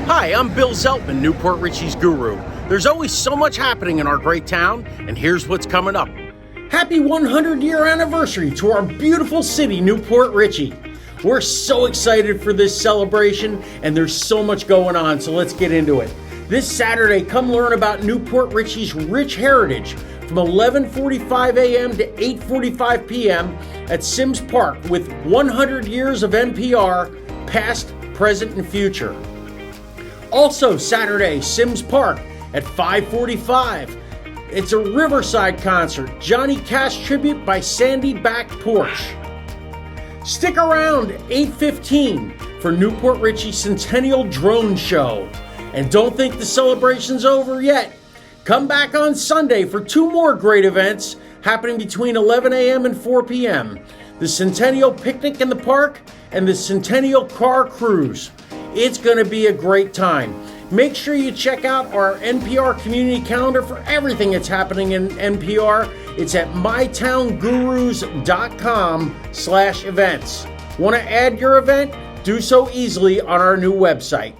Hi, I'm Bill Zeltman, New Port Richey's guru. There's always so much happening in our great town, and here's what's coming up. Happy 100-year anniversary to our beautiful city, New Port Richey. We're so excited for this celebration, and there's so much going on, so let's get into it. This Saturday, come learn about New Port Richey's rich heritage from 11:45 a.m. to 8:45 p.m. at Sims Park with 100 Years of NPR, past, present, and future. Also Saturday, Sims Park at 5:45. It's a Riverside concert, Johnny Cash tribute by Sandy Back Porch. Stick around 8:15 for Newport Richey Centennial Drone Show. And don't think the celebration's over yet. Come back on Sunday for two more great events happening between 11 a.m. and 4 p.m. The Centennial Picnic in the park and the Centennial Car Cruise. It's going to be a great time. Make sure you check out our NPR community calendar for everything that's happening in NPR. It's at mytowngurus.com/events. Want to add your event? Do so easily on our new website.